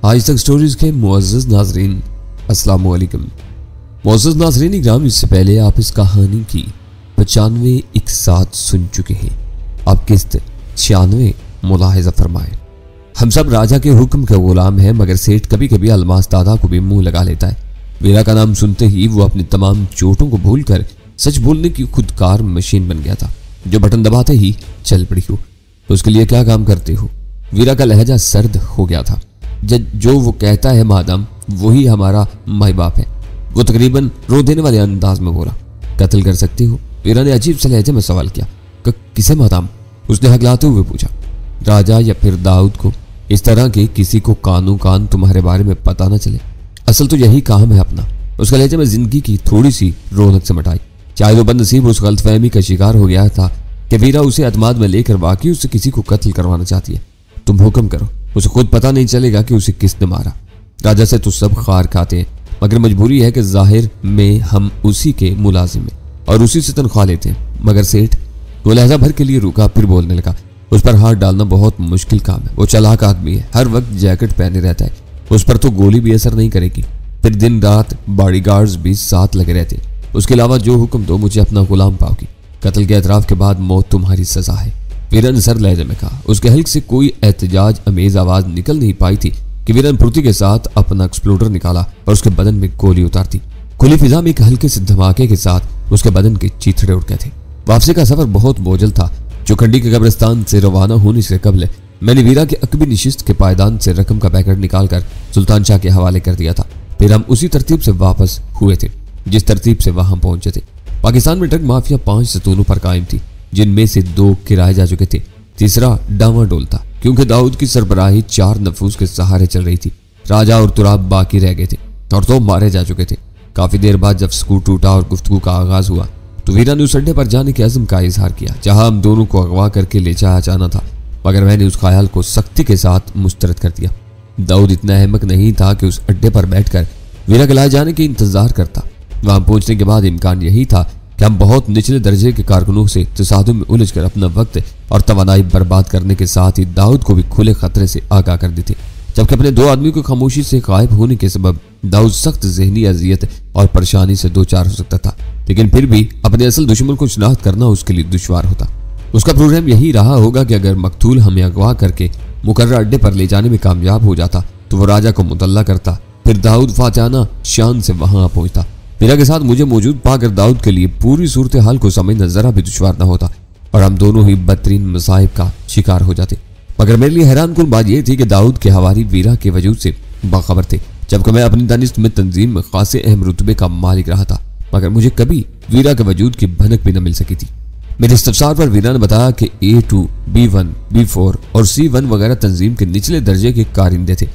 आज तक स्टोरीज के मुअज़्ज़ज़ नाज़रीन, अस्सलाम वालेकुम। मुअज़्ज़ज़ नाज़रीन इकराम, इससे पहले आप इस कहानी की 95 एक साथ सुन चुके हैं। आप किस्त 96 मुलाहिज़ा फरमाएं। हम सब राजा के हुक्म के गुलाम हैं, मगर सेठ कभी कभी अलमास दादा को भी मुंह लगा लेता है। वीरा का नाम सुनते ही वो अपनी तमाम चोटों को भूलकर सच बोलने की खुदकार मशीन बन गया था, जो बटन दबाते ही चल पड़ी हो। उसके लिए क्या काम करते हो? वीरा का लहजा सर्द हो गया था। जो वो कहता है मादाम, वही हमारा माई बाप है। वो तकरीबन रो देने वाले अंदाज में बोला। कत्ल कर सकती हो? वीरा ने अजीब से लहजे में सवाल किया। किसे मादाम? उसने हकलाते हुए पूछा। राजा या फिर दाऊद को। इस तरह के किसी को कानों कान तुम्हारे बारे में पता न चले। असल तो यही काम है अपना। उसका लहजे में जिंदगी की थोड़ी सी रौनक से मटाई। चाहे वो बदनसीब उस गलतफहमी का शिकार हो गया था कि वीरा उसे अतमाद में लेकर वाकई उससे किसी को कत्ल करवाना चाहती है। तुम हुक्म करो, उसे खुद पता नहीं चलेगा कि उसे किसने मारा। राजा से तो सब खार खाते हैं, मगर मजबूरी है कि जाहिर में हम उसी के मुलाजिम हैं और उसी से तनख्वाह लेते हैं। मगर सेठ, वो लहजा भर के लिए रुका, फिर बोलने लगा। उस पर हाथ डालना बहुत मुश्किल काम है। वो चालाक आदमी है, हर वक्त जैकेट पहने रहता है। उस पर तो गोली भी असर नहीं करेगी। फिर दिन रात बॉडीगार्ड्स भी साथ लगे रहते हैं। उसके अलावा जो हुक्म दो, मुझे अपना गुलाम पाओगी। कत्ल के एतराफ के बाद मौत तुम्हारी सजा है। वीरा ने सर लहजे में कहा। उसके हल्क से कोई एहतजाज अमेज आवाज निकल नहीं पाई थी कि वीरा ने फुर्ती के साथ अपना एक्सप्लोडर निकाला और उसके बदन में गोली उतार दी। खुली फिजा में एक हल्के से धमाके के साथ उसके बदन के चीथड़े उठ गए थे। वापसी का सफर बहुत बोझल था। चौखंडी के कब्रिस्तान से रवाना होने से कबल मैंने वीरा के अकबी निशिस्त के पायदान से रकम का पैकेट निकालकर सुल्तान शाह के हवाले कर दिया था। फिर हम उसी तरतीब से वापस हुए थे जिस तरतीब से वहां पहुंचे थे। पाकिस्तान में ड्रग माफिया 5 सतूनों पर कायम थी, जिनमें से 2 किराए जा चुके थे। तीसरा डावाडोल था, क्योंकि दाऊद की सरबराही 4 नफूस के सहारे चल रही थी। राजा और तुराब बाकी रह गए थे और 2 मारे जा चुके थे। काफी देर बाद जब स्कूट टूटा और गुफ्तगू का आगाज हुआ तो वीरा ने उस अड्डे पर जाने के अज़्म का इजहार किया जहां हम दोनों को अगवा करके ले जाया जाना था, मगर मैंने उस ख्याल को सख्ती के साथ मुस्तरद कर दिया। दाऊद इतना अहमक नहीं था कि उस अड्डे पर बैठकर वीरा के लाए जाने के इंतजार करता। वहां पहुंचने के बाद इम्कान यही था कि हम बहुत निचले दर्जे के कारकुनों से तसादुम में उलझकर अपना वक्त और तवानाई बर्बाद करने के साथ ही दाऊद को भी खुले खतरे से आगाह कर देते, जबकि अपने 2 आदमी को खामोशी से गायब होने के सबब दाऊद सख्त जहनी अजियत और परेशानी से 2-4 हो सकता था। लेकिन फिर भी अपने असल दुश्मन को शिनाख्त करना उसके लिए दुश्वार होता। उसका प्रोग्राम यही रहा होगा कि अगर मकतूल हमें अगवा करके मुकर्रर अड्डे पर ले जाने में कामयाब हो जाता तो वो राजा को मुतल्ला करता। फिर दाऊद फातिहाना शान से वहां पहुंचता। वीरा के साथ मुझे मौजूद पाकर दाऊद के लिए पूरी सूरत हाल को समझना जरा भी दुश्वार न होता और हम दोनों ही बदतरीन मसाइब का शिकार हो जाते। मगर मेरे लिए हैरान कुन बात यह थी कि दाऊद के हवारी वीरा के वजूद से बाखबर थे, जबकि मैं अपनी दानिश में तंजीम में खासे अहम रुतबे का मालिक रहा था। मगर मुझे कभी वीरा के वजूद की भनक भी न मिल सकी थी। मेरे इस्तफसार पर वीरा ने बताया कि A2, B1, B4 और C1 वगैरह तंजीम के निचले दर्जे के कारिंदे थे,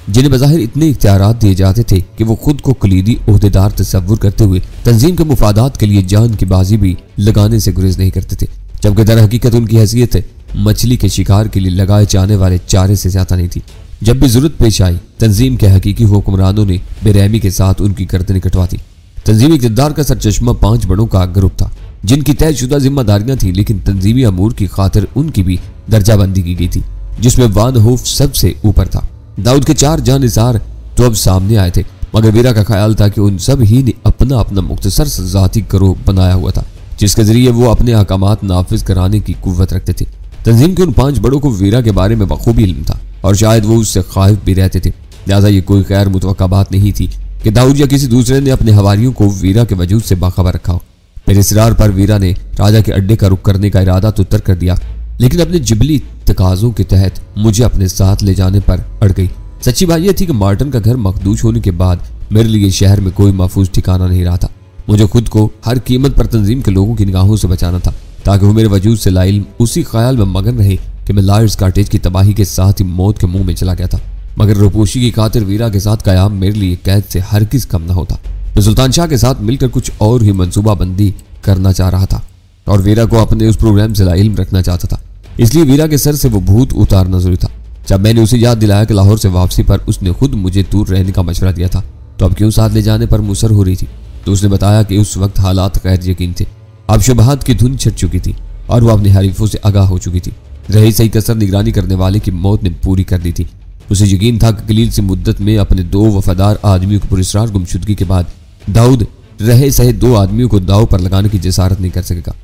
जिन्हें बज़ाहिर इतने इख्तियारात दिए जाते थे कि वो खुद को कलीदी ओहदेदार तस्वुर करते हुए तंजीम के मुफादात के लिए जान की बाजी भी लगाने से गुरेज नहीं करते थे, जबकि दर हकीकत उनकी हैसियत मछली के शिकार के लिए लगाए जाने वाले चारे से ज्यादा नहीं थी। जब भी जरूरत पेश आई, तंजीम के हकीकी हुक्मरानों ने बेरहमी के साथ उनकी गर्दनें कटवा दी। तंजीमी इक़्तिदार का सरचश्मा 5 बड़ों का ग्रुप था, जिनकी तयशुदा जिम्मेदारियां थी, लेकिन तंजीमी अमूर की खातिर उनकी भी दर्जाबंदी की गई थी, जिसमें वान होफ सबसे ऊपर था। दाऊद के 4 जानिसार तो अब सामने आए थे, मगर वीरा का ख्याल था कि उन सब ही ने अपना अपना मुख्तसर ज़ाती गिरोह बनाया हुआ था, जिसके जरिए वो अपने अहकामात नाफिज कराने की कुव्वत रखते थे। तंजीम के उन 5 बड़ों को वीरा के बारे में बखूबी इल्म था और शायद वो उससे खाइफ भी रहते थे। लिहाजा ये कोई गैर मुतवक्का बात नहीं थी कि दाऊद या किसी दूसरे ने अपने हवारियों को वीरा के वजूद से बाखबर रखा हो। मेरे इसरार पर वीरा ने राजा के अड्डे का रुख करने का इरादा तो तर्क कर दिया, लेकिन अपने जिबली तकाजों के तहत मुझे अपने साथ ले जाने पर अड़ गई। सच्ची बात यह थी कि मार्टिन का घर मखदूश होने के बाद मेरे लिए शहर में कोई महफूज ठिकाना नहीं रहा था। मुझे खुद को हर कीमत पर तंजीम के लोगों की निगाहों से बचाना था, ताकि वो मेरे वजूद से लाइल्म उसी ख्याल में मगन रहे कि मैं लायर्स कॉटेज की तबाही के साथ ही मौत के मुंह में चला गया था। मगर रुपोशी की खातिर वीरा के साथ कयाम मेरे लिए कैद से हरगिज़ कम न होता। मैं सुल्तान शाह के साथ मिलकर कुछ और ही मंसूबाबंदी करना चाह रहा था और वीरा को अपने उस प्रोग्राम से लाइल्म रखना चाहता था। इसलिए वीरा के सर से वो भूत उतारना जरूरी था। जब मैंने उसे याद दिलाया कि लाहौर से वापसी पर उसने खुद मुझे दूर रहने का मशवरा दिया था, तो अब क्यों साथ ले जाने पर मुसर हो रही थी, तो उसने बताया कि उस वक्त हालात गैर यकीन थे। अब शुबहात की धुन छट चुकी थी और वो अपने हरीफों से आगाह हो चुकी थी। रही सही कसर निगरानी करने वाले की मौत ने पूरी कर दी थी। उसे यकीन था कि कलील सी मुद्दत में अपने 2 वफादार आदमियों की पुरस्कार गुमशुदगी के बाद दाऊद रहे सहे 2 आदमियों को दाव पर लगाने की जसारत नहीं कर सकेगा।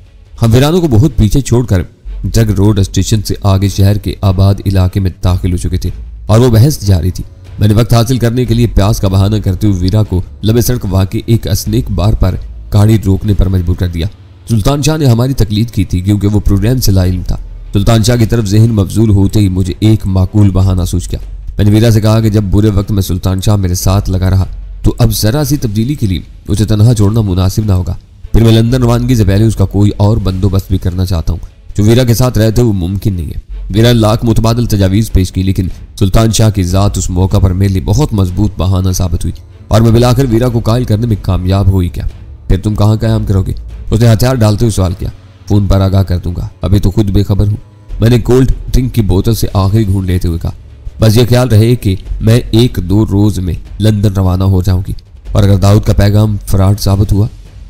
हम वीरानों को बहुत पीछे छोड़कर जग रोड स्टेशन से आगे शहर के आबाद इलाके में दाखिल हो चुके थे और वो बहस जारी थी। मैंने वक्त हासिल करने के लिए प्यास का बहाना करते हुए वीरा को लंबे सड़क वाकई एक स्नेक बार पर गाड़ी रोकने पर मजबूर कर दिया। सुल्तान शाह ने हमारी तकलीद की थी क्योंकि वो प्रोग्राम से लाइल्म था। सुल्तान शाह की तरफ जहन मफजूल होते ही मुझे एक माकूल बहाना सूझ गया। मैंने वीरा से कहा कि जब बुरे वक्त में सुल्तान शाह मेरे साथ लगा रहा तो अब जरा सी तब्दीली के लिए उसे तनहा छोड़ना मुनासिब ना होगा। फिर मैं लंदन रवानगी से पहले उसका कोई और बंदोबस्त भी करना चाहता हूँ जो वीरा के साथ रहते हुए मुमकिन नहीं है। वीरा लाख मुतबादल तजावीज़ पेश की लेकिन सुल्तान शाह की ज़ात उस मौका पर मेरे लिए बहुत मजबूत बहाना साबित हुई और मैं बिलाकर वीरा को कायल करने में कामयाब हुई। क्या फिर तुम कहाँ क़याम करोगे? उसने हथियार डालते हुए सवाल किया। फ़ोन पर आगाह कर दूंगा, अभी तो खुद बेखबर हूँ। मैंने कोल्ड ड्रिंक की बोतल से आखिरी घूंट लेते हुए कहा, बस ये ख्याल रहे कि मैं 1-2 रोज में लंदन रवाना हो जाऊंगी और अगर दाऊद का पैगाम फ्रॉड साबित हुआ।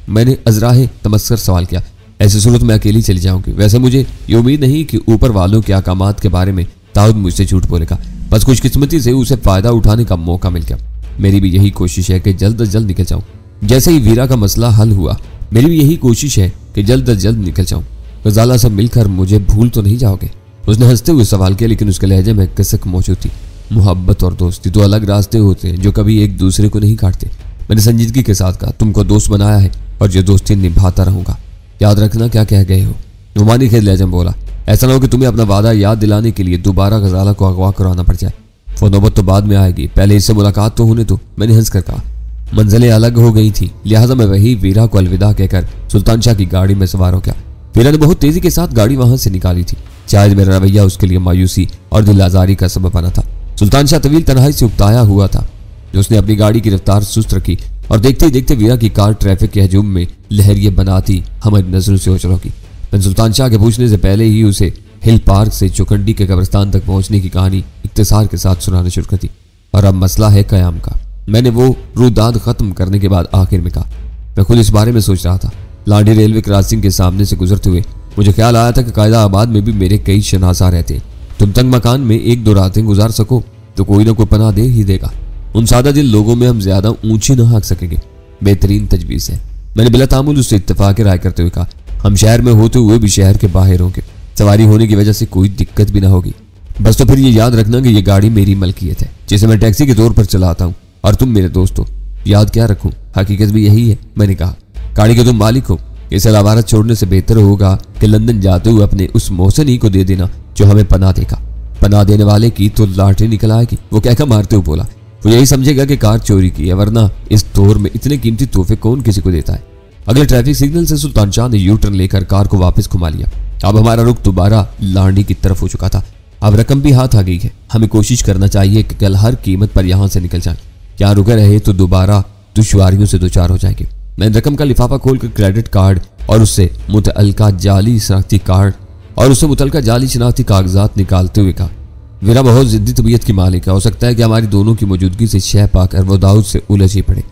मैंने अजराह तमस्कर सवाल किया, ऐसी सूरत में अकेली चली जाऊंगी? वैसे मुझे ये उम्मीद नहीं कि ऊपर वालों के अहकामात के बारे में दाऊद मुझसे झूठ बोलेगा। बस खुशकिस्मती से उसे फायदा उठाने का मौका मिल गया। मेरी भी यही कोशिश है कि जल्द अज जल्द निकल जाऊं। जैसे ही वीरा का मसला हल हुआ मेरी भी यही कोशिश है कि जल्द अज जल्द निकल जाऊं। गजाला सब मिलकर मुझे भूल तो नहीं जाओगे? उसने हंसते हुए सवाल किया लेकिन उसके लहजे में कसक मौजूद थी। मोहब्बत और दोस्ती 2 अलग रास्ते होते हैं जो कभी एक दूसरे को नहीं काटते। मैंने संजीदगी के साथ कहा, तुमको दोस्त बनाया है और ये दोस्ती निभाता रहूंगा। याद रखना क्या कह गए हो। नुमानी खेद लहजे में बोला, ऐसा ना हो कि तुम्हें अपना वादा याद दिलाने के लिए दोबारा गजाला को अगवा कराना पड़ जाए। वो नौबत तो बाद में आएगी, पहले इससे मुलाकात तो होने दो। मैंने हंसकर कहा। मंजिलें अलग हो गई थी लिहाजा मैं वही वीरा को अलविदा कहकर सुल्तान शाह की गाड़ी में सवार हो गया। वीरा ने बहुत तेजी के साथ गाड़ी वहां से निकाली थी। शायद मेरा रवैया उसके लिए मायूसी और दिल आजारी का सबब बना था। सुल्तान शाह तवील तन्हाई से उकताया हुआ था। उसने अपनी गाड़ी की रफ्तार सुस्त रखी और देखते ही देखते वीरा की कार ट्रैफिक के हजूम में लहरिए बनाती हमारी नजरों से ओझल होगी। मैंने सुल्तान शाह के पूछने से पहले ही उसे हिल पार्क से चौकंडी के कब्रिस्तान तक पहुंचने की कहानी इख्तिसार के साथ सुनाना शुरू कर दी। और अब मसला है कयाम का। मैंने वो रुदाद खत्म करने के बाद आखिर में कहा, मैं खुद इस बारे में सोच रहा था। लाडी रेलवे क्रॉसिंग के सामने से गुजरते हुए मुझे ख्याल आया था कि कायदा आबाद में भी मेरे कई शनासा रहते हैं। तुम तंग मकान में 1-2 रातें गुजार सको तो कोई ना कोई पनाह दे ही देगा। उन सादा दिल लोगों में हम ज्यादा ऊंची न हाँक सकेंगे। बेहतरीन तजवीज़ है। मैंने बिला तामुल उससे इत्तेफाक राय करते हुए कहा, हम शहर में होते हुए भी शहर के बाहर होंगे। सवारी होने की वजह से कोई दिक्कत भी ना होगी। बस तो फिर ये याद रखना कि ये गाड़ी मेरी मलकियत है जिसे मैं टैक्सी के तौर पर चलाता हूँ और तुम मेरे दोस्त हो। याद क्या रखूं, हकीकत भी यही है। मैंने कहा, गाड़ी के तुम मालिक हो। इसे लावारत छोड़ने से बेहतर होगा कि लंदन जाते हुए अपने उस मोहसिन ही को दे देना जो हमें पनाह देगा। पनाह देने वाले की तो लाठी निकल आएगी। वो कहकर मारते हुए बोला, वो यही समझेगा कि कार चोरी की है, वरना इस दौर में इतने कीमती तोहफे कौन किसी को देता है। अगले ट्रैफिक सिग्नल से सुल्तान शाह ने यू टर्न लेकर कार को वापस घुमा लिया। अब हमारा रुख दोबारा लांडी की तरफ हो चुका था। अब रकम भी हाथ आ गई है। हमें कोशिश करना चाहिए कि कल हर कीमत पर यहाँ से निकल जाए। यहाँ रुके रहे तो दोबारा दुश्वारियों से दो चार हो जाएंगे। मैंने रकम का लिफाफा खोलकर क्रेडिट कार्ड और उससे मुतअल्लिका जाली शनाख्ती कागजात निकालते हुए कहा, वीरा बहुत जिद्दी तबीयत की मालिक है। हो सकता है कि हमारी दोनों की मौजूदगी से शह पाकर वो दाऊद से उलझ ही पड़े।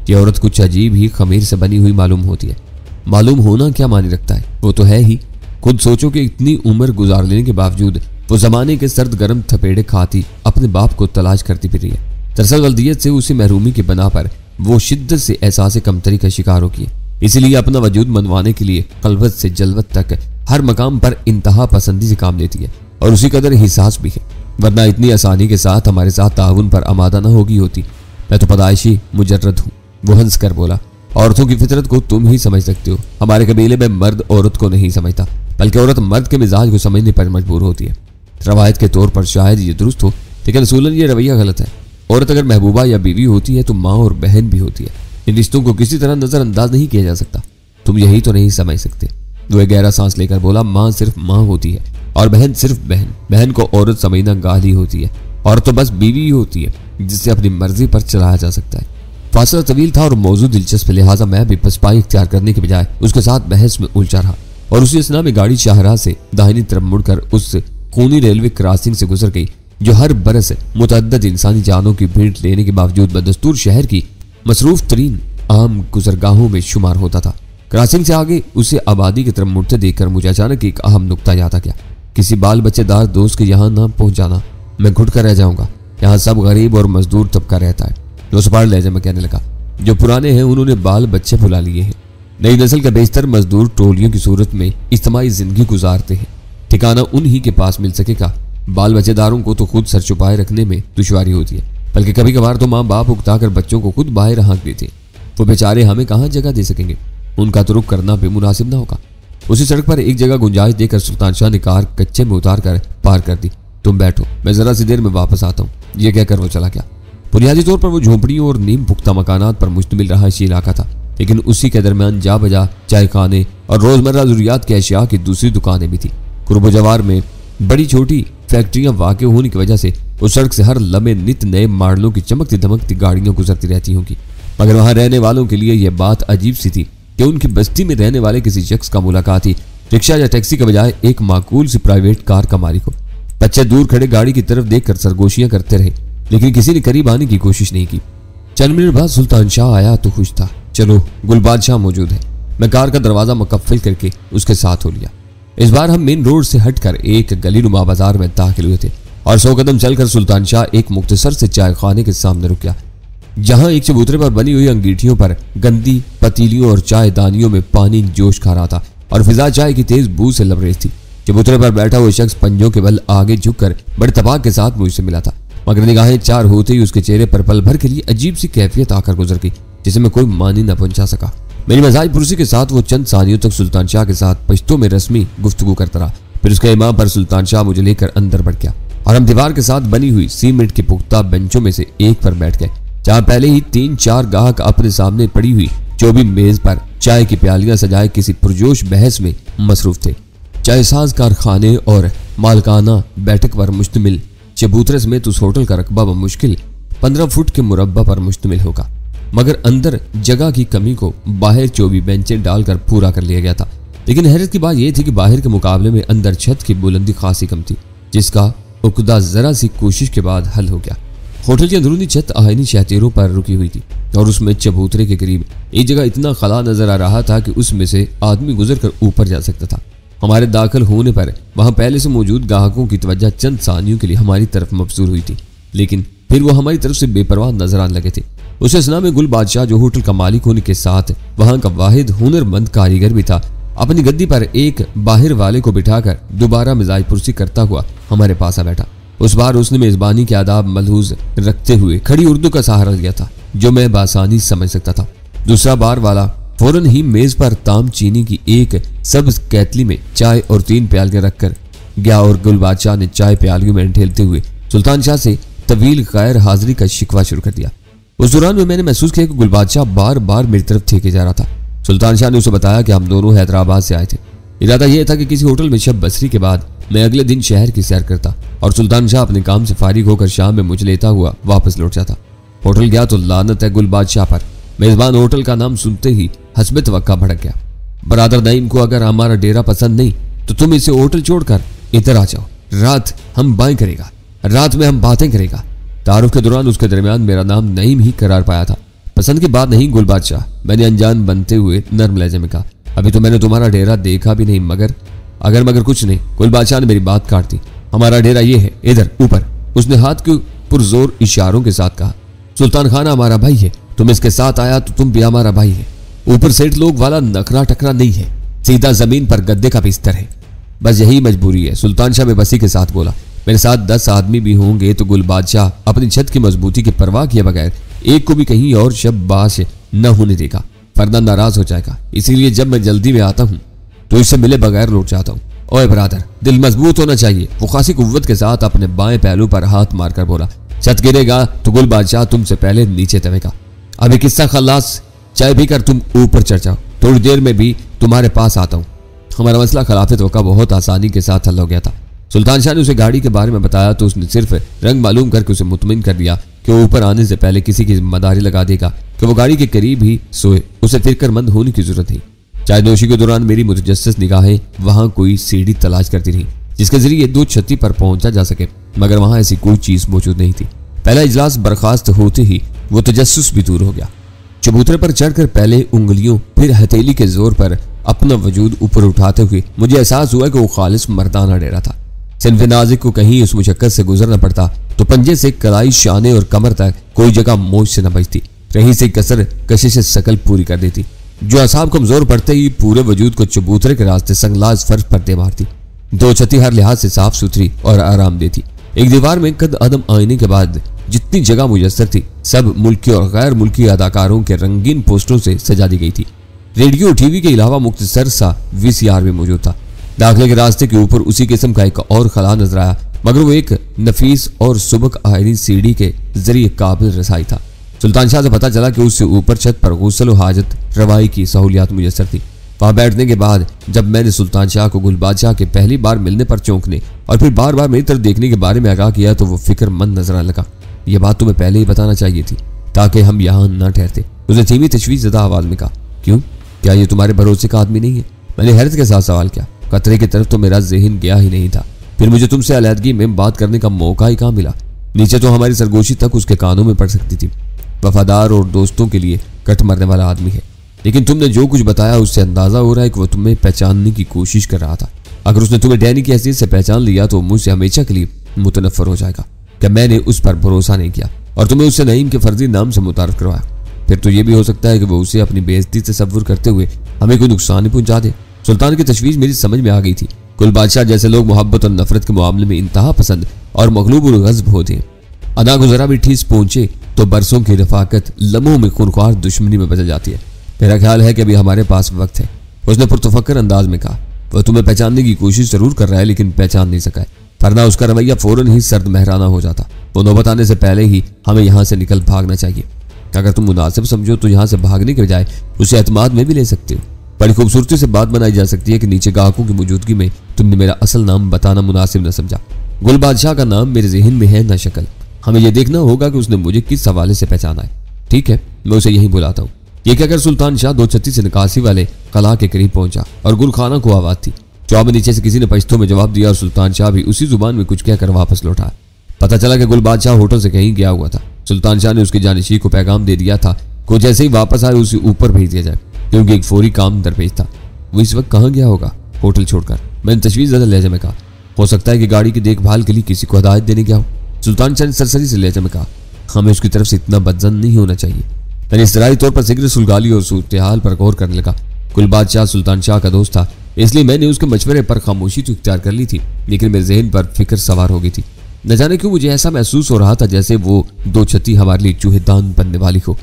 ये औरत कुछ अजीब ही खमीर से बनी हुई मालूम होती है। मालूम होना क्या मानी रखता है, वो तो है ही। खुद सोचो कि इतनी उम्र गुजार लेने के बावजूद वो जमाने के सर्द गर्म थपेड़े खाती अपने बाप को तलाश करती फिर रही है। दरअसल वल्दियत से उसी महरूमी के बना पर वो शिद्दत से एहसास कमतरी का शिकार हो गई। इसीलिए अपना वजूद मनवाने के लिए कलवत से जलवत तक हर मकाम पर इंतहा पसंदी से काम लेती है और उसी कदर हिसास भी है, वरना इतनी आसानी के साथ हमारे साथ ताउन पर आमादा न होगी होती। मैं तो पैदाइशी मुजर्रद हूँ। वो हंस कर बोला, औरतों की फितरत को तुम ही समझ सकते हो। हमारे कबीले में मर्द औरत को नहीं समझता, बल्कि औरत मर्द के मिजाज को समझने पर मजबूर होती है। रवायत के तौर पर शायद ये दुरुस्त हो, लेकिन रसूलन ये रवैया गलत है। औरत अगर महबूबा या बीवी होती है तो माँ और बहन भी होती है। इन रिश्तों को किसी तरह नजरअंदाज नहीं किया जा सकता। तुम यही तो नहीं समझ सकते। वो एक गहरा सांस लेकर बोला, माँ सिर्फ माँ होती है और बहन सिर्फ बहन। बहन को औरत समझना गाली होती है। औरत तो बस बीवी ही होती है जिससे अपनी मर्जी पर चलाया जा सकता है। फासला तवील था और मौजूद दिलचस्प, लिहाजा मैं भी पसपाई इख्तियार करने के बजाय उसके साथ बहस में उलझा रहा और उसी असना में गाड़ी शाहराह से दाहिनी तरफ मुड़कर उस खूनी रेलवे क्रॉसिंग से गुजर गई जो हर बरस मुतअद्दिद इंसानी जानों की भीड़ लेने के बावजूद बदस्तूर शहर की मसरूफ तरीन आम गुजरगाहों में शुमार होता था। क्रॉसिंग से आगे उसे आबादी की तरफ मुड़ते देखकर मुझे अचानक एक अहम नुक्ता याद आ गया। किसी बाल बच्चेदार दोस्त के यहाँ ना पहुंच जाना, मैं घुट कर रह जाऊंगा। यहाँ सब गरीब और मजदूर तबका रहता है। जो सपाट लहजे में कहने लगा, जो पुराने हैं उन्होंने बाल बच्चे भुला लिए हैं। नई नस्ल के बेशतर मजदूर टोलियों की सूरत में इज्तिमाई जिंदगी गुजारते हैं। ठिकाना उन्हीं के पास मिल सकेगा। बाल बच्चेदारों को तो खुद सर छुपाए रखने में दुश्वारी होती है, बल्कि कभी कभार तो माँ बाप उकताकर बच्चों को खुद बाहर हाँक देते। वो बेचारे हमें कहाँ जगह दे सकेंगे, उनका तो रुख करना भी मुनासिब ना होगा। उसी सड़क पर एक जगह गुंजाइश देकर सुल्तान शाह ने कार कच्चे में उतार कर पार कर दी। तुम बैठो, मैं जरा सी देर में वापस आता हूँ। ये कहकर वो चला गया। बुनियादी तौर पर वो झोंपड़ियों और नीम पुख्ता मकानात पर मुश्तमिल रहायशी इलाका था, लेकिन उसी के दरमियान जा बजा चाय खाने और रोजमर्रा जरूरियात के अशिया की दूसरी दुकानें भी थी। कुर्ब जवार में बड़ी छोटी फैक्ट्रियां वाक़ होने की वजह से उस सड़क से हर लम्हे नित नए मॉडलों की चमकती धमकती गाड़ियां गुजरती रहती होंगी। मगर वहां रहने वालों के लिए यह बात अजीब सी थी कि उनकी बस्ती में रहने वाले किसी शख्स का मुलाकात ही रिक्शा या टैक्सी के बजाय एक माकूल सी प्राइवेट कार का मालिक हो। बच्चे दूर खड़े गाड़ी की तरफ देखकर सरगोशियां करते रहे, लेकिन किसी ने करीब आने की कोशिश नहीं की। चंद मिनट बाद सुल्तान शाह आया तो खुश था। चलो, गुलबादशाह मौजूद है। मैं कार का दरवाजा मुकफ्फल करके उसके साथ हो लिया। इस बार हम मेन रोड से हटकर एक गली नुमा बाजार में दाखिल हुए थे और 100 कदम चलकर सुल्तान शाह एक मुख्तसर से चाय खाने के सामने रुक गया, जहां एक चबूतरे पर बनी हुई अंगीठियों पर गंदी पतीलियों और चाय दानियों में पानी जोश खा रहा था और फिजा चाय की तेज बू से लबरेज थी। चबूतरे पर बैठा हुआ शख्स पंजों के बल आगे झुककर बड़े तबाक के साथ मुझसे मिला था, मगर निगाहें चार होते ही उसके चेहरे पर पल भर के लिए अजीब सी कैफियत आकर गुजर गई, जिसे मैं कोई मानी न पहुंचा सका। मेरी मजाज पुरसी के साथ वो चंद सानियों तक सुल्तान शाह के साथ पश्तो में रस्मी गुफ्तगू करता रहा। फिर उसके इमाम पर सुल्तान शाह मुझे लेकर अंदर बढ़ गया और हम दीवार के साथ बनी हुई सीमेंट के पुख्ता बेंचों में से एक पर बैठ गए, जहां पहले ही 3-4 गाहक अपने सामने पड़ी हुई चौबी मेज पर चाय की प्यालियां सजाए किसी पुरजोश बहस में मसरूफ थे। चाय साज कारखाने और मालकाना बैठक पर मुश्तमिल चबूतरे समेत उस होटल का रकबा मुश्किल 15 फुट के मुरब्बा पर मुश्तमिल होगा, मगर अंदर जगह की कमी को बाहर 24 बेंचें डालकर पूरा कर लिया गया था। लेकिन हैरत की बात यह थी कि बाहर के मुकाबले में अंदर छत की बुलंदी खासी कम थी, जिसका उकदा जरा सी कोशिश के बाद हल हो गया। होटल की अंदरूनी छत आयनी शहतीरों पर रुकी हुई थी और उसमें चबूतरे के करीब एक जगह इतना खला नजर आ रहा था कि उसमें से आदमी गुजर कर ऊपर जा सकता था। हमारे दाखिल होने पर वहां पहले से मौजूद ग्राहकों की तवज्जो चंद सानियों के लिए हमारी तरफ मबसूर हुई थी, लेकिन फिर वो हमारी तरफ से बेपरवाह नजर आने लगे थे। उस असना में गुल बादशाह, जो होटल का मालिक होने के साथ वहां का वाहिद हुनरमंद कारीगर भी था, अपनी गद्दी पर एक बाहर वाले को बिठाकर दोबारा मिजाज पुरसी करता हुआ हमारे पास आ बैठा। उस बार उसने मेजबानी के आदाब मलहूज रखते हुए खड़ी उर्दू का सहारा लिया था, जो मैं बासानी समझ सकता था। दूसरा बार वाला फौरन ही मेज पर ताम चीनी की एक सब्ज कैतली में चाय और 3 प्याले रखकर गया और गुल बादशाह ने चाय प्यालियों में ढेलते हुए सुल्तान शाह से तवील गैर हाजिरी का शिकवा शुरू कर दिया। उस दौरान में मैंने महसूस किया कि गुल बादशाह बार बार मेरी तरफ ठेके जा रहा था। सुल्तान शाह ने उसे बताया कि हम दोनों हैदराबाद से आए थे। इरादा यह था कि किसी होटल में शब बसरी के बाद मैं अगले दिन शहर की सैर करता और सुल्तान शाह अपने काम से फारिग होकर शाम में मुझे लेता हुआ वापस लौट जाता। होटल गया तो लानत है गुल बादशाह पर। मेजबान होटल का नाम सुनते ही हस्बे तवक्का भड़क गया। बरादर नईम को अगर हमारा डेरा पसंद नहीं तो तुम इसे होटल छोड़कर इधर आ जाओ, रात हम बाएं करेगा, रात में हम बातें करेगा। तारुफ के दौरान उसके दरमियान मेरा नाम नईम ही करार पाया था। पसंद की बात नहीं गुल बादशाह, मैंने अनजान बनते हुए नर्म लहजे में कहा। अभी तो मैंने तुम्हारा डेरा देखा भी नहीं, मगर कुछ नहीं। गुल बादशाह ने मेरी बात काट दी। हमारा डेरा ये है, इधर ऊपर। उसने हाथ के पुरजोर इशारों के साथ कहा। सुल्तान खाना हमारा भाई है, तुम इसके साथ आया तो तुम भी हमारा भाई है। ऊपर सेठ लोग वाला नखरा टकरा नहीं है, सीधा जमीन पर गद्दे का बिस्तर है। बस यही मजबूरी है। सुल्तान शाह बेबसी के साथ बोला। मेरे साथ 10 आदमी भी होंगे तो गुल बादशाह अपनी छत की मजबूती की परवाह किए बगैर एक को भी कहीं और शब्बाश न होने देगा, वरना नाराज हो जाएगा। इसीलिए जब मैं जल्दी में आता हूँ तो इससे मिले बगैर लौट जाता हूँ। ओए ब्रादर, दिल मजबूत होना चाहिए। वो खासी कुव्वत के साथ अपने बाएं पहलू पर हाथ मारकर बोला। छत गिरेगा तो गुल बादशाह तुमसे पहले नीचे तवेगा। अभी किस्सा खल्लास, चाय पीकर तुम ऊपर चढ़ जाओ, थोड़ी देर में भी तुम्हारे पास आता हूँ। हमारा मसला खिलाफत वक़ा बहुत आसानी के साथ हल हो गया था। सुल्तान शाह ने उसे गाड़ी के बारे में बताया तो उसने सिर्फ रंग मालूम करके उसे मुतमिन कर दिया कि वो ऊपर आने से पहले किसी की जिम्मेदारी लगा देगा कि वो गाड़ी के करीब ही सोए। उसे फिक्रमंद होने की जरूरत थी। चाय नोशी के दौरान मेरी मुतजस्सिस निगाहें वहां कोई सीढ़ी तलाश करती रही जिसके जरिए 2 छत्ती पर पहुंचा जा सके, मगर वहां ऐसी कोई चीज मौजूद नहीं थी। पहला इजलास बर्खास्त होते ही वो तजस्सुस भी दूर हो गया। चबूतरे पर चढ़कर पहले उंगलियों फिर हथेली के जोर पर अपना वजूद ऊपर उठाते हुए मुझे एहसास हुआ कि वो खालिस मर्दाना डेरा था। सिन्फ नाजिक को कहीं उस मुशक्कत से गुजरना पड़ता तो पंजे से कलाई, शाने और कमर तक कोई जगह मोच से न बचती। रही से कसर कशिश शकल पूरी कर देती, जो असाब कमजोर पड़ते ही पूरे वजूद को चबूतरे के रास्ते संगलाज फर्श पर दे मारती। दो छती हर लिहाज से साफ सुथरी और आराम देती। एक दीवार में कद अदम आईने के बाद जितनी जगह मुयस्सर थी सब मुल्की और गैर मुल्की अदाकारों के रंगीन पोस्टरों से सजा दी गई थी। रेडियो टीवी के अलावा मुख्तसर सा VCR भी मौजूद था। दाखिले के रास्ते के ऊपर उसी किस्म का एक और खला नजर आया, मगर वो एक नफीस और सुबक आयरन सीढ़ी के जरिए काबिल रसाई था। सुल्तान शाह से पता चला कि उससे ऊपर छत पर गुस्ल और हाजत रवाई की सहूलियात मुयस्सर थी। वहां बैठने के बाद जब मैंने सुल्तान शाह को गुल बादशाह के पहली बार मिलने पर चौंकने और फिर बार बार मेरी तरफ देखने के बारे में आगाह किया तो वो फिक्रमंद नजर आने लगा। यह बात तुम्हें पहले ही बताना चाहिए थी ताकि हम यहाँ न ठहरते। उसने धीमी तशवीशज़दा आवाज में कहा, क्यों, क्या ये तुम्हारे भरोसे का आदमी नहीं है? मैंने हैरत के साथ सवाल किया। खतरे की तरफ तो मेरा ज़हन गया ही नहीं था। फिर मुझे तुमसे अलहदगी में बात करने का मौका ही कहाँ मिला? नीचे तो हमारी सरगोशी तक उसके कानों में पड़ सकती थी। वफादार और दोस्तों के लिए कट मरने वाला आदमी है, लेकिन तुमने जो कुछ बताया उससे अंदाजा हो रहा है कि वो तुम्हें पहचानने की कोशिश कर रहा था। अगर उसने तुम्हें डैनी की हैसियत से पहचान लिया तो मुझसे हमेशा के लिए मुतनफ़र हो जाएगा कि मैंने उस पर भरोसा नहीं किया और तुम्हें उससे नईम के फर्जी नाम से मुतारफ करवाया। फिर तो ये भी हो सकता है कि वो उसे अपनी बेइज्जती तसव्वुर करते हुए हमें कोई नुकसान ही पहुंचा दे। सुल्तान की तशवीश मेरी समझ में आ गई थी। कुल बादशाह जैसे लोग मोहब्बत और नफरत के मामले में इंतहा पसंद और मगलूब और गज़ब होते हैं। अदा को जरा भी ठीस पहुंचे तो बरसों की रफाकत लम्हों में खूनख्वार दुश्मनी में बदल जाती है। मेरा ख्याल है कि अभी हमारे पास वक्त है, उसने पुरतफक्कर अंदाज में कहा। वह तुम्हें पहचानने की कोशिश जरूर कर रहा है लेकिन पहचान नहीं सका है, वरना उसका रवैया फौरन ही सर्द महराना हो जाता। वो नौबत आने से पहले ही हमें यहाँ से निकल भागना चाहिए। अगर तुम मुनासिब समझो तो यहाँ से भागने के बजाय उसे एतमाद में भी ले सकते हो। बड़ी खूबसूरती से बात बनाई जा सकती है कि नीचे गाहकों की मौजूदगी में तुमने मेरा असल नाम बताना मुनासिब न समझा। गुल बादशाह का नाम मेरे जहन में है न शक्ल। हमें यह देखना होगा कि उसने मुझे किस हवाले से पहचाना है। ठीक है, मैं उसे यहीं बुलाता हूँ। ये कहकर सुल्तान शाह 2 से निकासी वाले कला के करीब पहुंचा और गुलखाना को आवाज थी। जवाब नीचे से किसी ने पश्तो में जवाब दिया और सुल्तान शाह भी उसी जुबान में कुछ कहकर वापस लौटा। पता चला कि गुल बादशाह होटल से कहीं गया हुआ था। सुल्तान शाह ने उसके जानिशी को पैगाम दे दिया था कि जैसे ही वापस आए उसे ऊपर भेज दिया जाए, क्योंकि एक फौरी काम दरपेश था। वो इस वक्त कहाँ गया होगा? होटल छोड़कर, मैंने तशवीशज़दा लहजे में कहा। हो सकता है कि गाड़ी की देखभाल के लिए किसी को हदायत देने गया हो। सुल्तान शाह ने सरसरी से लहजे में कहा, हमें उसकी तरफ से इतना बदजन नहीं होना चाहिए। मैंने इसरारी तौर पर सिगरेट सुलगाली और सूरत हाल पर गौर करने लगा। कुल बादशाह सुल्तान शाह का दोस्त था, इसलिए मैंने उसके मशवरे पर खामोशी तो इख्तियार कर ली थी, लेकिन मेरे जहन पर फिक्र सवार हो गई थी। न जाने क्यों मुझे ऐसा महसूस हो रहा था जैसे वो 2 छती हमारे लिए चूहेदान बनने वाली हो।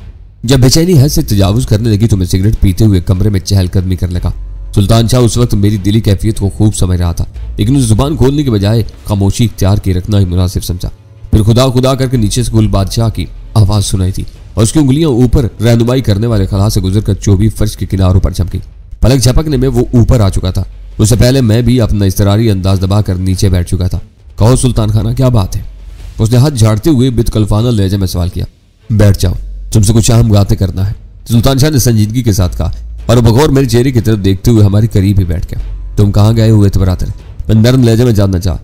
जब बेचैनी हद से तजावुज करने लगी तो मैं सिगरेट पीते हुए कमरे में चहलकदमी करने लगा। सुल्तान शाह उस वक्त मेरी दिली कैफियत को खूब समझ रहा था, लेकिन उस जुबान खोलने के बजाय खामोशी इख्तियार किए रखना ही मुनासिब समझा। फिर खुदा खुदा करके नीचे से गुल बादशाह की आवाज सुनाई थी और उसकी उंगलियां ऊपर रहनुमाई करने वाले खला से गुजरकर चौबी फर्श के किनारों पर झपकी। पलक झपकने में वो ऊपर आ चुका था। उससे पहले मैं भी अपना इस्तरारी अंदाज दबाकर नीचे बैठ चुका था। कहो सुल्तान खाना, क्या बात है? उसने हाथ झाड़ते हुए बिदकल्फाना लहजे में सवाल किया। बैठ जाओ, तुमसे कुछ अहम बातें करना है, सुल्तान शाह ने संजीदगी के साथ कहा और बगौर मेरे चेहरे की तरफ देखते हुए हमारे करीब ही बैठ गया। तुम कहाँ गए हुए थे बरातर? मैं नरम लहजे में जानना चाहा।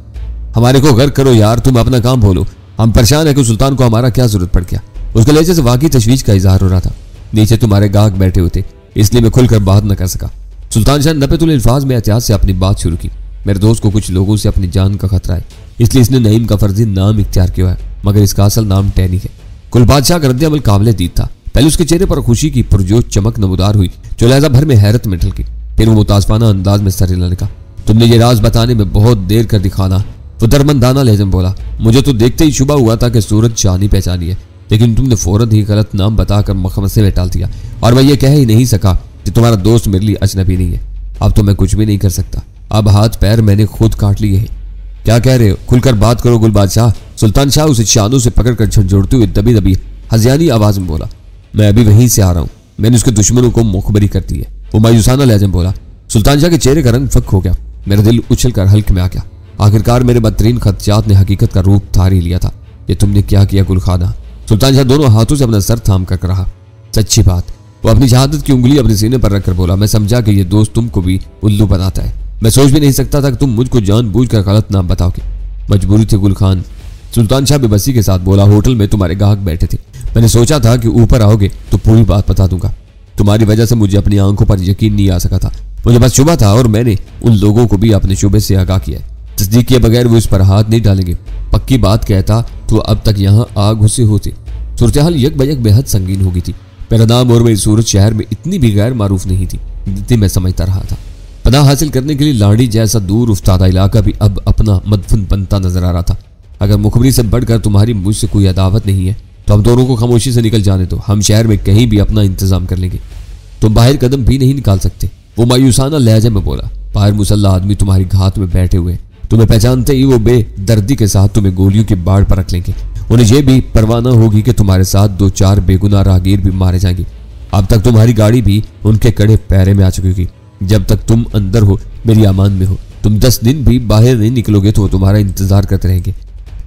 हमारे को गर्क करो यार, तुम अपना काम बोलो। हम परेशान है कि सुल्तान को हमारा क्या जरूरत पड़ गया। उसके लहजे से वाकई तशवीश का इजहार हो रहा था। नीचे तुम्हारे गाहक बैठे हुए थे, इसलिए मैं खुलकर बात न कर सका। सुल्तान शाह नपतुल अल्फाज में एहतियात से अपनी बात शुरू की। मेरे दोस्त को कुछ लोगों से अपनी जान का खतरा है, इसलिए इसने नईम का फर्जी नाम इख्तियार किया है, मगर इसका असल नाम टैनी है। कुल बादशाह का रद्द-ए-अमल काबिल दीद था। पहले उसके चेहरे पर खुशी की पुरजोश चमक नमूदार हुई, जो लहजा भर में हैरत में ढलकी। फिर वो मुतासफाना अंदाज में सर हिलाने का, तुमने ये राज बताने में बहुत देर कर दिखाना। वो दरमंदाना लहजे में बोला, मुझे तो देखते ही शुबा हुआ था कि सूरज चांदी पहचानी है, लेकिन तुमने फौरन ही गलत नाम बताकर मखमसे में टाल दिया और मैं ये कह ही नहीं सका कि तुम्हारा दोस्त मेरे लिए अजनबी नहीं है। अब तो मैं कुछ भी नहीं कर सकता। अब हाथ पैर मैंने खुद काट लिए हैं। क्या कह रहे हो? खुलकर बात करो गुल बादशाह। सुल्तान शाह उसे शानों से पकड़कर झंझोड़ते हुए दबी दबी हजियानी आवाज में बोला, मैं अभी वहीं से आ रहा हूँ। मैंने उसके दुश्मनों को मुखबरी कर दी है। वो मायूसाना लहजे में बोला। सुल्तान शाह के चेहरे का रंग फक हो गया। मेरा दिल उछल कर हल्क में आ गया। आखिरकार मेरे बदतरीन खदशात ने हकीकत का रूप धार ही लिया था। ये तुमने क्या किया गुलखाना? सुल्तान शाह दोनों हाथों से अपना सर थाम कर रहा। सच्ची बात। वो अपनी शहादत की उंगली अपने सीने पर रखकर बोला, मैं समझा कि ये दोस्त तुमको भी उल्लू बनाता है। मैं सोच भी नहीं सकता था कि तुम मुझको जानबूझकर गलत नाम बताओगे। मजबूरी थी गुलखान। सुल्तान शाह बेबसी के साथ बोला, होटल में तुम्हारे गाहक बैठे थे। मैंने सोचा था कि ऊपर आओगे तो पूरी बात बता दूंगा। तुम्हारी वजह से मुझे अपनी आंखों पर यकीन नहीं आ सका था। मुझे बस शुबा था और मैंने उन लोगों को भी अपने शुबे से आगाह किया। तस्दीक किए बगैर वो इस पर हाथ नहीं डालेंगे। पक्की बात कहता तो अब तक यहाँ आ घुसे होते। सूरत हाल यक बयक बेहद संगीन हो गई थी। मेरा नाम और मेरी सूरत शहर में इतनी भी गैर मारूफ नहीं थी जितनी मैं समझता रहा था। पनाह हासिल करने के लिए लाड़ी जैसा दूर उफ्तादा इलाका भी अब अपना मदफन बनता नजर आ रहा था। अगर मुखबरी से बढ़कर तुम्हारी मुझसे कोई अदावत नहीं है तो हम दोनों को खामोशी से निकल जाने दो। हम शहर में कहीं भी अपना इंतजाम कर लेंगे। तुम बाहर कदम भी नहीं निकाल सकते। वो मायूसाना लहजे में बोला। बाहर मुसल्ला आदमी तुम्हारी घात में बैठे हुए, तुम्हें पहचानते ही वो बेदर्दी के साथ तुम्हें गोलियों की बाढ़ पर रख लेंगे। उन्हें यह भी परवाह न होगी कि तुम्हारे साथ 2-4 बेगुनाह राहगीर भी मारे जाएंगे। अब तक तुम्हारी गाड़ी भी उनके कड़े पैरे में आ चुकी होगी। जब तक तुम अंदर हो, मेरी अमान में हो, तुम 10 दिन भी बाहर नहीं निकलोगे तो वो तुम्हारा इंतजार करते रहेंगे।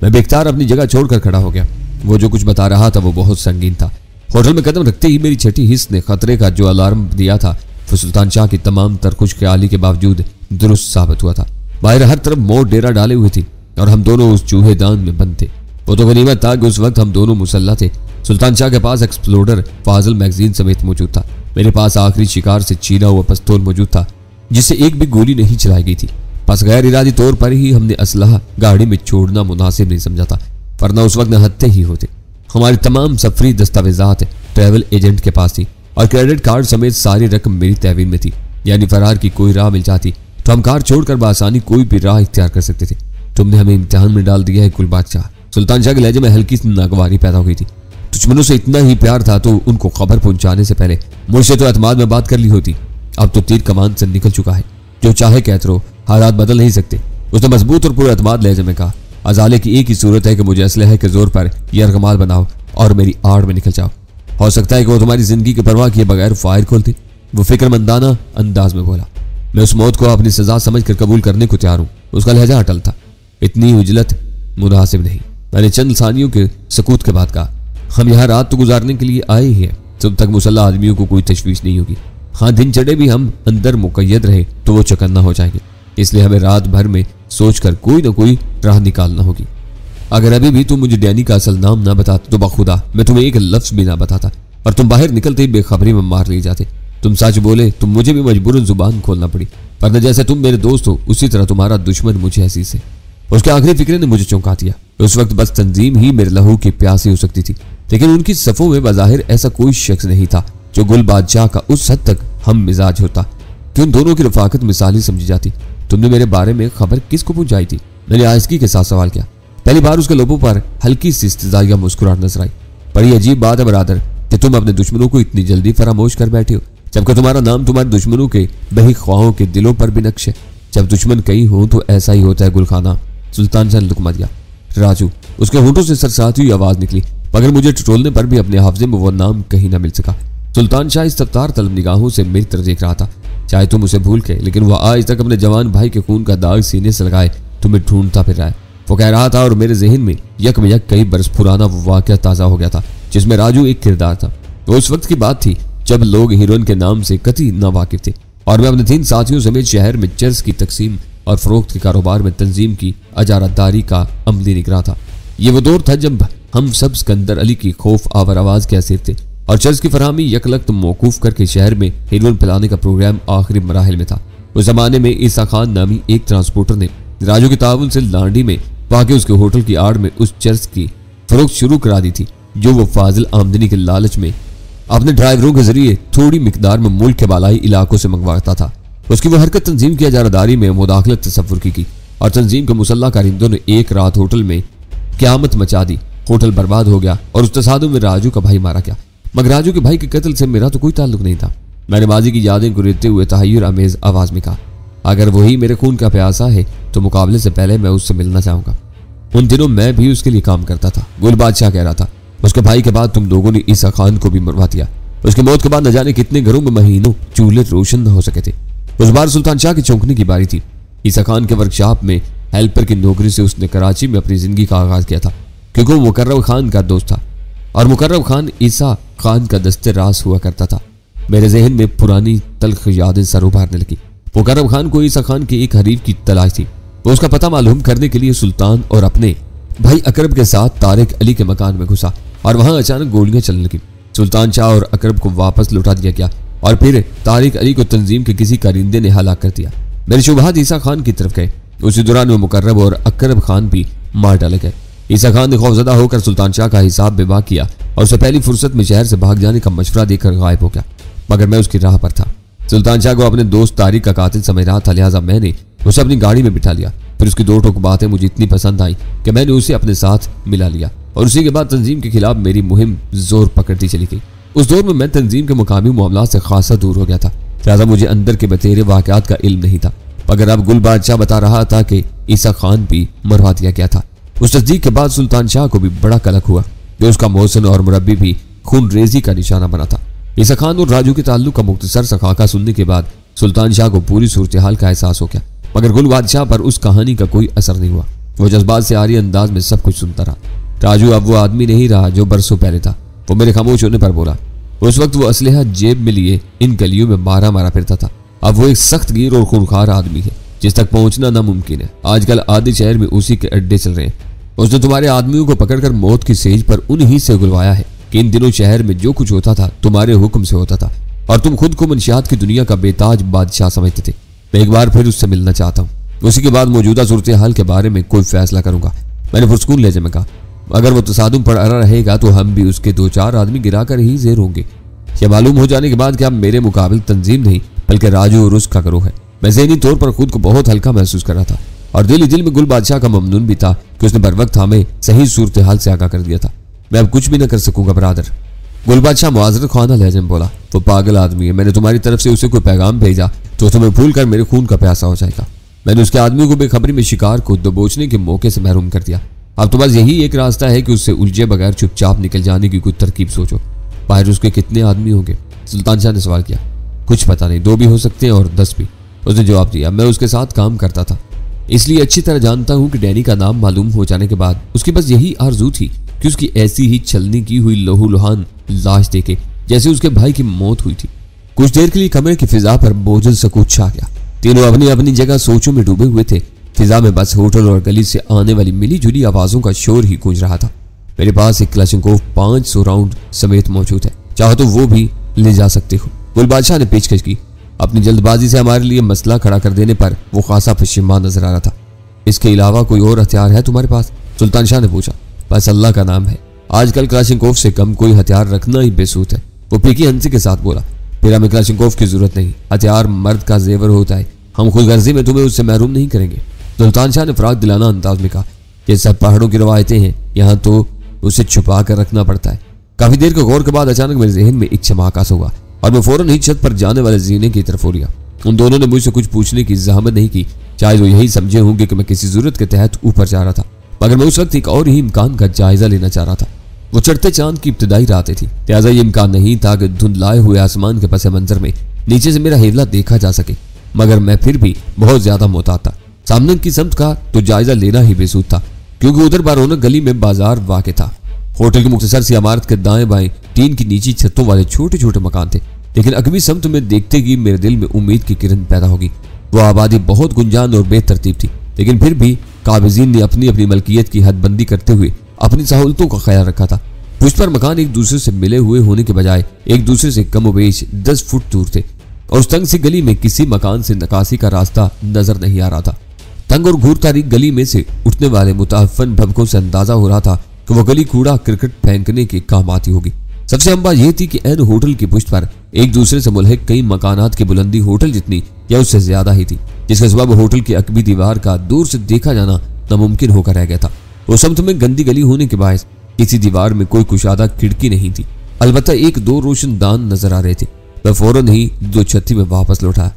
मैं बेख्तियार अपनी जगह छोड़कर खड़ा हो गया। वो जो कुछ बता रहा था वो बहुत संगीन था। होटल में कदम रखते ही मेरी छठी हिस्स ने खतरे का जो अलार्म दिया था वो सुल्तान शाह की तमाम तरकुश ख्याली के बावजूद दुरुस्त साबित हुआ था। बाहर हर तरफ मोड़ डेरा डाले हुए थी और हम दोनों उस चूहेदान में बंद थे। वो तो गनीमत था कि उस वक्त हम दोनों मुसल्ला थे। सुल्तान शाह के पास एक्सप्लोडर फाजल मैगजीन समेत मौजूद था। मेरे पास आखिरी शिकार से छीना हुआ पिस्तौल मौजूद था जिससे एक भी गोली नहीं चलाई गई थी। बस गैर इरादी तौर पर ही हमने असलहा गाड़ी में छोड़ना मुनासिब नहीं समझा था, वरना उस वक्त नहत्ते ही होते। हमारी तमाम सफरी दस्तावेजात ट्रैवल एजेंट के पास थी और क्रेडिट कार्ड समेत सारी रकम मेरी तहवील में थी। यानी फरार की कोई राह मिल जाती तो हम कार छोड़कर बआसानी कोई भी राह इख्तियार कर सकते थे। तुमने हमें इम्तिहान में डाल दिया है कुल बादशाह। सुल्तान शाह के लहजे में हल्की सी नागवारी पैदा हो गई थी। दुश्मनों से इतना ही प्यार था तो उनको खबर पहुंचाने से पहले मुझसे तो एतमाद में बात कर ली होती। अब तो तीर कमान से निकल चुका है। जो चाहे कहते रहो, हालात बदल नहीं सकते। उसने मजबूत और पूरा एतमाद लहजे में कहा। अजाले की एक ही सूरत है कि मुझे असलहे के जोर पर यरगमाल बनाओ और मेरी आड़ में निकल जाओ। हो सकता है कि वो तुम्हारी जिंदगी की परवाह किए बगैर फायर खोलते। वो फिक्रमंदाना अंदाज में बोला। मैं उस मौत को अपनी सजा समझकर कबूल करने को तैयार हूं। उसका लहजा अटल था। इतनी उजलत मुनासिब नहीं। मैंने चंद सानियों के सकूत के बाद कहा, हम यहाँ रात तो गुजारने के लिए आए ही हैं। जब तक मुसल्ला आदमियों को कोई तशवीश नहीं होगी। हाँ, दिन चढ़े भी हम अंदर मुकैयद रहे तो वो चकन्ना हो जाएंगे। इसलिए हमें रात भर में सोचकर कोई ना कोई राह निकालना होगी। अगर अभी भी तुम मुझे डैनी का असल नाम ना बताते तो बखुदा मैं तुम्हें एक लफ्ज भी ना बताता और तुम बाहर निकलते ही बेखबरी में मार लिए जाते। तुम सच बोले तो मुझे भी मजबूरन जुबान खोलना पड़ी, वरना जैसे तुम मेरे दोस्त हो उसी तरह तुम्हारा दुश्मन मुझे हसीस है। उसके आखिरी फिक्रे ने मुझे चौंका दिया। उस वक्त बस तंजीम ही मेरे लहू की प्यासी हो सकती थी, लेकिन उनकी सफ़ों में बज़ाहिर ऐसा कोई शख्स नहीं था जो गुल बादशाह का उस हद तक हम मिजाज होता कि उन दोनों की रफाकत मिसाली समझी जाती। तुमने मेरे बारे में खबर किसको पहुंचाई थी? मैंने आयस्की के साथ सवाल किया। पहली बार उसके लोगों पर हल्की सी इस्तिज़ा मुस्कुराहट नजर आई। बड़ी अजीब बात है बरादर कि तुम अपने दुश्मनों को इतनी जल्दी फरामोश कर बैठे हो, जबकि तुम्हारा नाम तुम्हारे दुश्मनों के बही ख्वाहों के दिलों पर भी नक्श है। जब दुश्मन कई हो तो ऐसा ही होता है गुलखाना। सुल्तान शाह ने लुकमा दिया। राजू, उसके होंठों से सरसाती हुई आवाज निकली, मगर मुझे टटोलने पर भी अपने हाफजे में वो नाम कहीं ना मिल सका। सुल्तान शाह इस रफ्तार तलब निगाहों से मेरी तरफ देख रहा था। चाहे तुम उसे भूल के, लेकिन वह आज तक अपने जवान भाई के खून का दाग सीने से लगाए तुम्हें ढूंढता फिर रहा है। वो कह रहा था और मेरे जहन में यकमयक कई बरस पुराना वो वाकया ताज़ा हो गया था जिसमें राजू एक किरदार था। वो उस वक्त की बात थी जब लोग हीरोइन के नाम से कतई ना वाकिफ थे और मैं अपने 3 साथियों समेत शहर में चर्स की तकसीम और फरोख्त के कारोबार में तंजीम की अजारतदारी का अमली निगरान था। ये वो दौर था जब हम सब सिकंदर अली की खौफ आवर आवाज के असीर थे और चर्च की फरहमी यकलख्त मौकूफ करके शहर में हेरोइन फैलाने का प्रोग्राम आखिरी मराहिल में था। उस जमाने में ईसा खान नामी एक ट्रांसपोर्टर ने राजू के ताउन से लांडी में वाकई उसके होटल की आड़ में उस चर्च की फरोख्त शुरू करा दी थी जो वो फाजिल आमदनी के लालच में अपने ड्राइवरों के जरिए थोड़ी मिकदार में मुल्क के बालाई इलाकों से मंगवाता था। उसकी वो हरकत तंजीम की अजारदारी में मुदाखलत तसव्वुर की और तंजीम के मुसल्ला कारिंदों ने एक रात होटल में क़यामत मचा दी। होटल बर्बाद हो गया और उस तसादुम में राजू का भाई मारा गया, मगर राजू के भाई के कत्ल से मेरा तो कोई ताल्लुक नहीं था। मैंने माजी की यादें गुरेदते हुए तहय्युर अमेज आवाज में कहा, अगर वही मेरे खून का प्यासा है तो मुकाबले से पहले मैं उससे मिलना चाहूंगा। उन दिनों मैं भी उसके लिए काम करता था। गुल बादशाह कह रहा था, उसके भाई के बाद तुम लोगों ने ईसा खान को भी मरवा दिया। उसकी मौत के बाद न जाने कितने घरों में महीनों चूल्हे रोशन न हो सके थे। उस बार सुल्तान शाह की चौंकने की बारी थी। ईसा खान के वर्कशॉप में हेल्पर की नौकरी से उसने कराची में अपनी जिंदगी का आगाज किया था, क्योंकि वो मुकर्रम खान का दोस्त था और मुकर्रम खान ईसा खान का दस्ते रास हुआ करता था। मेरे जहन में पुरानी तल्ख यादें सर उभारने लगी। मुकर्रम खान को ईसा खान की एक हरीफ की तलाश थी। वो उसका पता मालूम करने के लिए सुल्तान और अपने भाई अकरब के साथ तारिक अली के मकान में घुसा और वहां अचानक गोलियां चलने लगी। सुल्तान शाह और अकरब को वापस लौटा दिया गया और फिर तारिक अली को तंजीम के किसी कारिंदे ने हलाक कर दिया। मेरे शुबहात ईसा खान की तरफ गए। उसी दौरान वो मुकर्रब और अकरब खान भी मार डाले गए। ईसा खान ने खौफजदा होकर सुल्तान शाह का हिसाब बेबाक किया और उसे पहली फुर्सत में शहर से भाग जाने का मशवरा देकर गायब हो गया, मगर मैं उसकी राह पर था। सुल्तान शाह को अपने दोस्त तारिक का कातिल समझ रहा था, लिहाजा मैंने उसे अपनी गाड़ी में बिठा लिया। फिर उसकी दो टोक बातें मुझे इतनी पसंद आई कि मैंने उसे अपने साथ मिला लिया और उसी के बाद तंजीम के खिलाफ मेरी मुहिम जोर पकड़ती चली गई। उस दौर में मैं तंजीम के मुकामी मामला से खासा दूर हो गया था, लिहाजा मुझे अंदर के बतेरे वाकयात का इल्म नहीं था, मगर अब गुल बादशाह बता रहा था कि ईसा खान भी मरवा दिया गया था। उस तस्दीक के बाद सुल्तान शाह को भी बड़ा कलक हुआ कि उसका मोहसिन और मुरब्बी भी खून रेजी का निशाना बना था। ईसा खान और राजू के ताल्लुक का मुख्तसर सा खाका सुनने के बाद सुल्तान शाह को पूरी सूरत हाल का एहसास हो गया, मगर गुल बादशाह पर उस कहानी का कोई असर नहीं हुआ। वो जज्बात से आरी अंदाज में सब कुछ सुनता रहा। राजू अब वो आदमी नहीं रहा जो बरसों पहले था। वो मेरे खामोश होने पर बोला, उस वक्त वो असलहा जेब में लिए इन गलियों में मारा मारा फिरता था, अब वो एक सख्त गिर और खूनखार आदमी है जिस तक पहुंचना नामुमकिन है। आजकल आधे शहर में उसी के अड्डे चल रहे हैं। उसने तुम्हारे आदमियों को पकड़कर मौत की सेज पर उन्हीं से गुलवाया है कि इन दिनों शहर में जो कुछ होता था तुम्हारे हुक्म से होता था और तुम खुद को मंशियात की दुनिया का बेताज बादशाह समझते थे। मैं एक बार फिर उससे मिलना चाहता हूँ, उसी के बाद मौजूदा सूरत हाल के बारे में कोई फैसला करूंगा। मैंने पुरस्कून लहजे में कहा, अगर वो तसादुम पर अड़ा रहेगा तो हम भी उसके 2-4 आदमी गिराकर ही जेर होंगे। यह मालूम हो जाने के बाद कि अब मेरे मुकाबिल तंजीम नहीं बल्कि राजू और उसका गिरोह है। मैं ज़हनी तौर पर खुद को बहुत हल्का महसूस कर रहा था और दिल ही दिल में गुल बादशाह का ममनून भी था कि उसने बर वक्त हमें सही सूरत हाल से आगाह कर दिया था। मैं अब कुछ भी न कर सकूंगा बरादर। गुल बादशाह मुआज़रत ख्वाना लहजे में बोला, वो पागल आदमी है। मैंने तुम्हारी तरफ से उसे कोई पैगाम भेजा तो तुम्हें भूल कर मेरे खून का प्यासा हो जाएगा। मैंने उसके आदमी को बेखबरी में शिकार को दबोचने के मौके से महरूम कर दिया। अब तो बस यही एक रास्ता है कि उससे उलझे बगैर चुपचाप निकल जाने की कोई तरकीब सोचो। बाहर उसके कितने आदमी होंगे? सुल्तान शाह ने सवाल किया। कुछ पता नहीं, 2 भी हो सकते हैं और 10 भी, उसने जवाब दिया। मैं उसके साथ काम करता था, इसलिए अच्छी तरह जानता हूं कि डैनी का नाम मालूम हो जाने के बाद उसकी बस यही आरजू थी कि उसकी ऐसी ही छलनी की हुई लहू लुहान लाश देखे जैसे उसके भाई की मौत हुई थी। कुछ देर के लिए कमरे की फिजा पर बोझल सकूत छा गया। तीनों अपनी अपनी जगह सोचों में डूबे हुए थे। फिजा में बस होटल और गली से आने वाली मिली जुली आवाजों का शोर ही गूंज रहा था। मेरे पास एक क्लाशनकोव 500 राउंड समेत मौजूद है, चाहो तो वो भी ले जा सकते हो। गुल बादशाह ने पेशकश की। अपनी जल्दबाजी से हमारे लिए मसला खड़ा कर देने पर वो खासा पश्चिमान नजर आ रहा था। इसके अलावा कोई और हथियार है तुम्हारे पास? सुल्तान शाह ने पूछा। बस अल्लाह का नाम है, आजकल क्लाशनकोव से कम कोई हथियार रखना ही बेसूत है, वो पीकी हंसी के साथ बोला। फिर हमें क्लाशनकोव की जरूरत नहीं, हथियार मर्द का जेवर होता है, हम खुद गर्जी में तुम्हें उससे महरूम नहीं करेंगे। सुल्तान शाह ने फराग दिलाना अंदाज में कहा, ये सब पहाड़ों की रवायतें हैं, यहाँ तो उसे छुपा कर रखना पड़ता है। काफी देर के गौर के बाद अचानक मेरे जहन में एक चमाकास हुआ और मैं फौरन ही छत पर जाने वाले जीने की तरफ हो लिया। उन दोनों ने मुझसे कुछ पूछने की जहमत नहीं की, शायद वो यही समझे होंगे कि मैं किसी जरूरत के तहत ऊपर जा रहा था, मगर मैं उस वक्त एक और ही इम्कान का जायजा लेना चाह रहा था। वो चढ़ते चांद की इब्तदाई रातें थी, लिहाजा ये इम्कान नहीं था कि धुंधलाए हुए आसमान के पस मंजर में नीचे से मेरा हेवला देखा जा सके, मगर मैं फिर भी बहुत ज्यादा मोहतात था। सामने की समत का तो जायजा लेना ही बेसूद था, क्योंकि उधर बारौनक गली में बाजार वाक़ था। होटल की मुख्तसर सी इमारत के दाएं बाएं टीन की नीची छतों वाले छोटे छोटे मकान थे, लेकिन अगवी समत में देखते ही मेरे दिल में उम्मीद की किरण पैदा होगी। वो आबादी बहुत गुंजान और बेतरतीब थी, लेकिन फिर भी काबिजीन ने अपनी अपनी मलकियत की हदबंदी करते हुए अपनी सहूलतों का ख्याल रखा था। पुष्ट पर मकान एक दूसरे से मिले हुए होने के बजाय एक दूसरे से कमोबेश 10 फुट दूर थे और उस तंग सी गली में किसी मकान से नकासी का रास्ता नजर नहीं आ रहा था। तंग और घूर तारीख गली में से उठने वाले मुताफन भबकों से अंदाजा हो रहा था कि वो गली कूड़ा क्रिकेट फेंकने के काम आती होगी। सबसे अहम बात यह थी कि एन होटल की पुष्ट पर एक दूसरे से मुल्हिक कई मकानात की बुलंदी होटल जितनी या उससे ज्यादा ही थी, जिसके सबब होटल की अकबी दीवार का दूर से देखा जाना नामुमकिन होकर रह गया था। उस समत में गंदी गली होने के बायस किसी दीवार में कोई कुशादा खिड़की नहीं थी, अलबत्ता 1-2 रोशनदान नजर आ रहे थे। मैं फौरन ही दो छत्ती में वापस लौटा।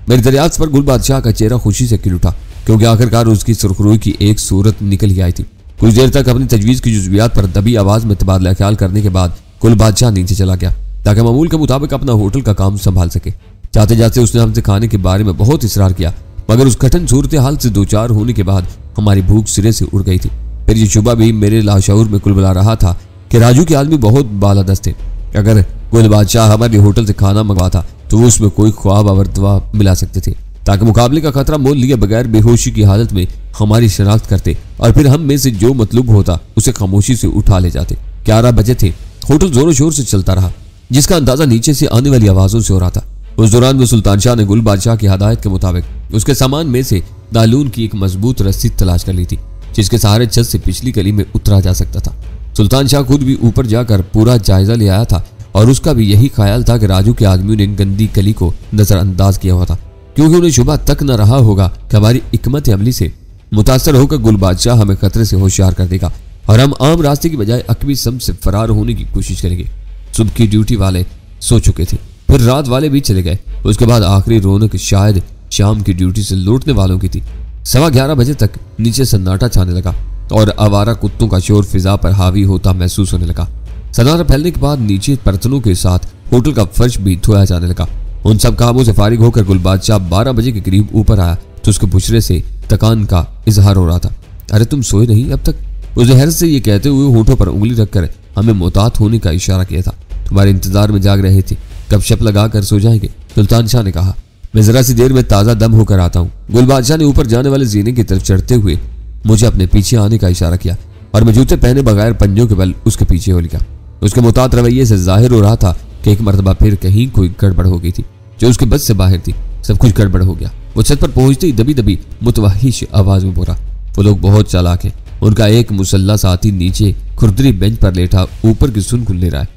मेरी दरियाफ्त पर गुल बादशाह का चेहरा खुशी से खिल उठा, क्योंकि आखिरकार उसकी सुरखरुई की एक सूरत निकल ही आई थी। कुछ देर तक अपनी तजवीज़ की जुज़वियात पर दबी आवाज में तबादला ख्याल करने के बाद गुल बादशाह नीचे चला गया ताकि मामूल के मुताबिक अपना होटल का काम संभाल सके। जाते जाते उसने हमसे खाने के बारे में बहुत इसरार किया, मगर उस कठिन सूरत हाल से 2-4 होने के बाद हमारी भूख सिरे से उड़ गई थी। फिर ये शुबा भी मेरे लाशऊर में कुलबुला रहा था कि राजू के आदमी बहुत बालादस्त थे। अगर गुल बादशाह हमारे होटल से खाना मंगवाता तो वो उसमें कोई ख्वाब और दवा मिला सकते थे, ताकि मुकाबले का खतरा मोल लिए बगैर बेहोशी की हालत में हमारी शनाख्त करते और फिर हम में से जो मतलूब होता उसे खामोशी से उठा ले जाते। 11 बजे थे। होटल जोरों शोर से चलता रहा, जिसका अंदाजा नीचे से आने वाली आवाजों से हो रहा था। उस दौरान में सुल्तान शाह ने गुल बादशाह की हदायत के मुताबिक उसके सामान में से दालून की एक मजबूत रस्सी तलाश कर ली थी जिसके सहारे छत से पिछली गली में उतरा जा सकता था। सुल्तान शाह खुद भी ऊपर जाकर पूरा जायजा ले आया था और उसका भी यही ख्याल था कि राजू के आदमियों ने गंदी गली को नजरअंदाज किया हुआ था, क्योंकि उन्हें शुबा तक न रहा होगा कि हमारी हिकमत अमली से मुतासर होकर गुल बादशाह हमें खतरे से होशियार कर देगा और हम आम रास्ते की बजाय अकबी सम से फरार होने की कोशिश करेंगे। सुबह की ड्यूटी वाले सो चुके थे, फिर रात वाले भी चले गए। उसके बाद आखिरी रौनक शायद शाम की ड्यूटी से लौटने वालों की थी। 11:15 बजे तक नीचे सन्नाटा छाने लगा और आवारा कुत्तों का शोर फिजा पर हावी होता महसूस होने लगा। सन्नाटा फैलने के बाद नीचे बर्तनों के साथ होटल का फर्श भी धोया जाने लगा। उन सब कामों से फारिग होकर गुल बादशाह 12 बजे के करीब ऊपर आया तो उसके बुशरे से तकान का इजहार हो रहा था। अरे तुम सोए नहीं अब तक? उस हैरत से ये कहते हुए होठों पर उंगली रखकर हमें मोहतात होने का इशारा किया था। तुम्हारे इंतजार में जाग रहे थे, गपशप लगा कर सो जाएंगे, सुल्तान शाह ने कहा। मैं जरा सी देर में ताज़ा दम होकर आता हूँ। गुल बादशाह ने ऊपर जाने वाले जीने की तरफ चढ़ते हुए मुझे अपने पीछे आने का इशारा किया और मैं जूते पहने बगैर पंजों के बल उसके पीछे हो लिया। उसके मुतात रवैये से जाहिर हो रहा था कि एक मरतबा फिर कहीं कोई गड़बड़ हो गई थी जो उसके बस से बाहर थी। सब कुछ गड़बड़ हो गया। वो छत पर पहुंचते ही दबी दबी मुतवहिश आवाज में बोला, वो लोग बहुत चालाक हैं। उनका एक मुसल्ला साथी नीचे खुरदरी बेंच पर लेटा ऊपर की सुन खुल ले रहा है।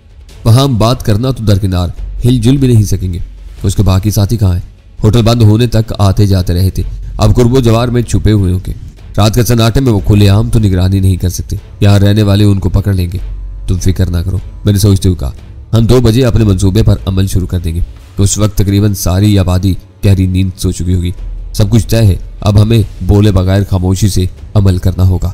वहां हम बात करना तो दरकिनार, हिलजुल भी नहीं सकेंगे। उसके बाकी साथी कहाँ हैं? होटल बंद होने तक आते जाते रहे थे, अब कुर्बो जवार में छुपे हुए होंगे। रात के सन्नाटे में वो खुलेआम तो निगरानी नहीं कर सकते, यहाँ रहने वाले उनको पकड़ लेंगे। तुम फिक्र ना करो, मैंने सोचते हुए कहा। हम 2 बजे अपने मंसूबे पर अमल शुरू कर देंगे। तो उस वक्त तकरीबन सारी आबादी गहरी नींद सो चुकी होगी। सब कुछ तय है, अब हमें बोले बगैर खामोशी से अमल करना होगा।